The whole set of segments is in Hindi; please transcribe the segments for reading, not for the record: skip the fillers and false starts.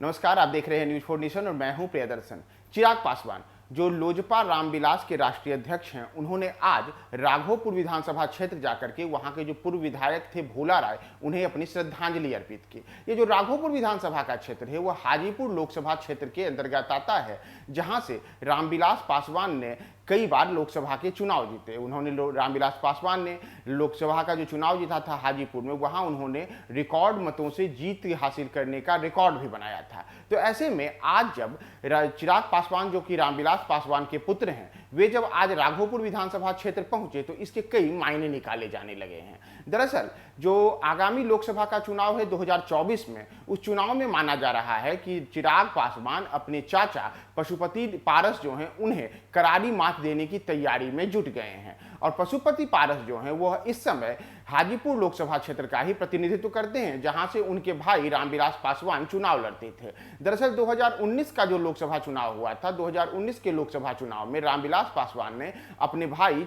नमस्कार, आप देख रहे हैं न्यूज 4 नेशन और मैं हूं प्रियदर्शन। चिराग पासवान जो लोजपा रामविलास के राष्ट्रीय अध्यक्ष हैं, उन्होंने आज राघोपुर विधानसभा क्षेत्र जाकर के वहां के जो पूर्व विधायक थे भोला राय, उन्हें अपनी श्रद्धांजलि अर्पित की। ये जो राघोपुर विधानसभा का क्षेत्र है, वह हाजीपुर लोकसभा क्षेत्र के अंतर्गत आता है, जहां से रामविलास पासवान ने कई बार लोकसभा के चुनाव जीते। उन्होंने रामविलास पासवान ने लोकसभा का जो चुनाव जीता था हाजीपुर में, वहां उन्होंने रिकॉर्ड मतों से जीत हासिल करने का रिकॉर्ड भी बनाया था। तो ऐसे में आज जब चिराग पासवान जो कि रामविलास पासवान के पुत्र हैं, वे जब आज राघोपुर विधानसभा क्षेत्र पहुंचे तो इसके कई मायने निकाले जाने लगे हैं। दरअसल जो आगामी लोकसभा का चुनाव है 2024 में, उस चुनाव में माना जा रहा है कि चिराग पासवान अपने चाचा पशुपति पारस जो हैं, उन्हें करारी मात देने की तैयारी में जुट गए हैं। और पशुपति पारस जो हैं, वह इस समय हाजीपुर लोकसभा क्षेत्र का ही प्रतिनिधित्व करते हैं, जहां से उनके भाई रामविलास पासवान चुनाव लड़ते थे। दरअसल 2019 का जो लोकसभा चुनाव हुआ था, 2019 के लोकसभा चुनाव में रामविलास पासवान ने अपने भाई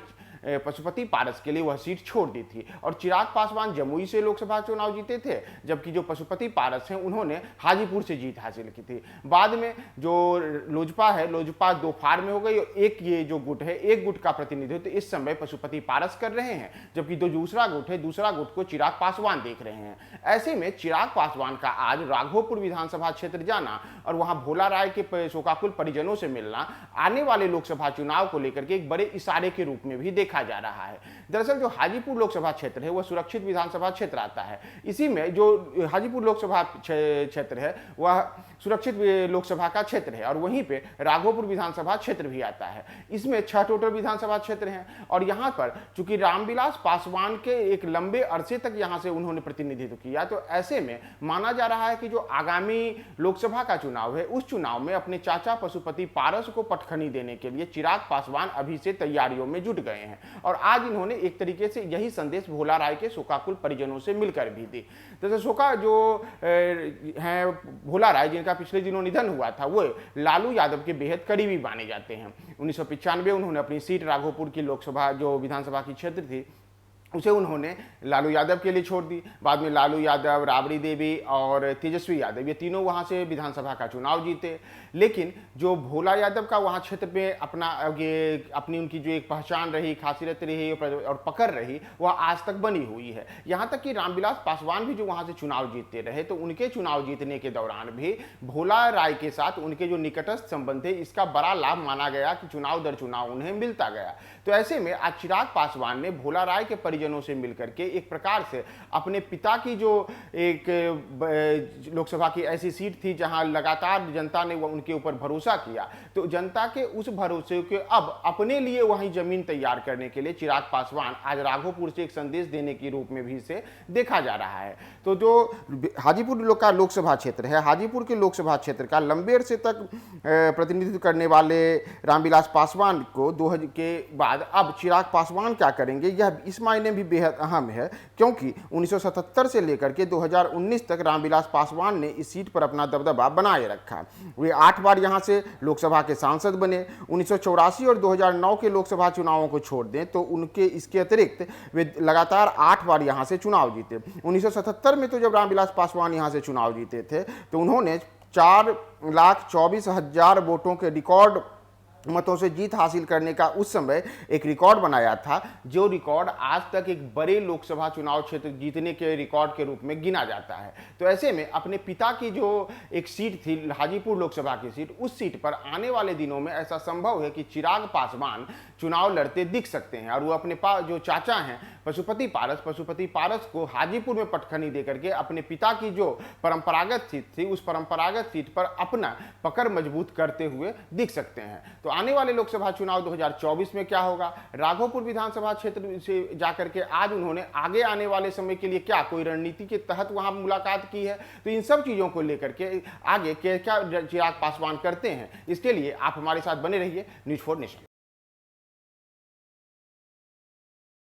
पशुपति पारस के लिए वह सीट छोड़ दी थी। और चिराग पासवान जमुई से लोकसभा चुनाव जीते थे, जबकि जो पशुपति पारस हैं, उन्होंने हाजीपुर से जीत हासिल की थी। बाद में जो लोजपा है, लोजपा दो फार में हो गई और एक ये जो गुट है, एक गुट का प्रतिनिधित्व इस समय पशुपति पारस कर रहे हैं, जबकि जो दूसरा गुट है, दूसरा गुट को चिराग पासवान देख रहे हैं। ऐसे में चिराग पासवान का आज राघोपुर विधानसभा क्षेत्र जाना और वहां भोला राय के शोकाकुल परिजनों से मिलना आने वाले लोकसभा चुनाव को लेकर के एक बड़े इशारे के रूप में भी देखा जा रहा है। दरअसल जो हाजीपुर लोकसभा क्षेत्र है, वह सुरक्षित विधानसभा क्षेत्र आता है। इसी में जो हाजीपुर लोकसभा क्षेत्र है, वह सुरक्षित लोकसभा का क्षेत्र है और वहीं पे राघोपुर विधानसभा क्षेत्र भी आता है। इसमें 6 टोटल विधानसभा क्षेत्र हैं और यहां पर चूंकि रामविलास पासवान के एक लंबे अरसे तक यहां से उन्होंने प्रतिनिधित्व किया, तो ऐसे में माना जा रहा है कि जो आगामी लोकसभा का चुनाव है, उस चुनाव में अपने चाचा पशुपति पारस को पटखनी देने के लिए चिराग पासवान अभी से तैयारियों में जुट गए हैं। और आज इन्होंने एक तरीके से यही संदेश भोला राय के शोकाकुल परिजनों से मिलकर भी दी। जैसे शोका जो हैं भोला राय, जिनका पिछले दिनों निधन हुआ था, वो लालू यादव के बेहद करीबी माने जाते हैं। 1995 उन्होंने अपनी सीट राघोपुर की लोकसभा जो विधानसभा की क्षेत्र थी, उसे उन्होंने लालू यादव के लिए छोड़ दी। बाद में लालू यादव, राबड़ी देवी और तेजस्वी यादव, ये तीनों वहां से विधानसभा का चुनाव जीते। लेकिन जो भोला यादव का वहां क्षेत्र में अपनी उनकी जो एक पहचान रही, खासियत रही और पकड़ रही, वह आज तक बनी हुई है। यहां तक कि रामविलास पासवान भी जो वहां से चुनाव जीतते रहे, तो उनके चुनाव जीतने के दौरान भी भोला राय के साथ उनके जो निकटस्थ संबंध थे, इसका बड़ा लाभ माना गया कि चुनाव दर चुनाव उन्हें मिलता गया। तो ऐसे में आज चिराग पासवान ने भोला राय के परिजनों से मिलकर के एक प्रकार से अपने पिता की जो एक लोकसभा की ऐसी सीट थी जहां लगातार जनता ने उनके ऊपर भरोसा किया, तो जनता के उस भरोसे के अब अपने लिए वहीं जमीन तैयार करने के लिए चिराग पासवान आज राघोपुर से एक संदेश देने के रूप में भी इसे देखा जा रहा है। तो जो हाजीपुर का लोकसभा क्षेत्र है, हाजीपुर के लोकसभा क्षेत्र का लंबे अरसे तक प्रतिनिधित्व करने वाले रामविलास पासवान को 2000 के बाद अब चिराग पासवान क्या करेंगे, यह इस मायने भी बेहद अहम है, क्योंकि 1977 से लेकर के 2019 तक रामविलास पासवान ने इस सीट पर अपना दबदबा बनाए रखा। वे 8 बार यहां से लोकसभा के सांसद बने। 1984 और 2009 के लोकसभा चुनावों को छोड़ दें तो उनके इसके अतिरिक्त वे लगातार 8 बार यहां से चुनाव जीते। 1977 में तो जब रामविलास पासवान यहां से चुनाव जीते थे, तो उन्होंने 4,24,000 वोटों के रिकॉर्ड मतों से जीत हासिल करने का उस समय एक रिकॉर्ड बनाया था, जो रिकॉर्ड आज तक एक बड़े लोकसभा चुनाव क्षेत्र जीतने के रिकॉर्ड के रूप में गिना जाता है। तो ऐसे में अपने पिता की जो एक सीट थी, हाजीपुर लोकसभा की सीट, उस सीट पर आने वाले दिनों में ऐसा संभव है कि चिराग पासवान चुनाव लड़ते दिख सकते हैं और वो अपने जो चाचा हैं पशुपति पारस को हाजीपुर में पटखनी देकर के अपने पिता की जो परंपरागत सीट थी, उस परंपरागत सीट पर अपना पकड़ मजबूत करते हुए दिख सकते हैं। तो आने वाले लोकसभा चुनाव 2024 में क्या होगा, राघोपुर विधानसभा क्षेत्र से जाकर के आज उन्होंने आगे आने वाले समय के लिए क्या कोई रणनीति के तहत वहां मुलाकात की है, तो इन सब चीजों को लेकर के आगे क्या चिराग पासवान करते हैं, इसके लिए आप हमारे साथ बने रहिए न्यूज 4 नेशन।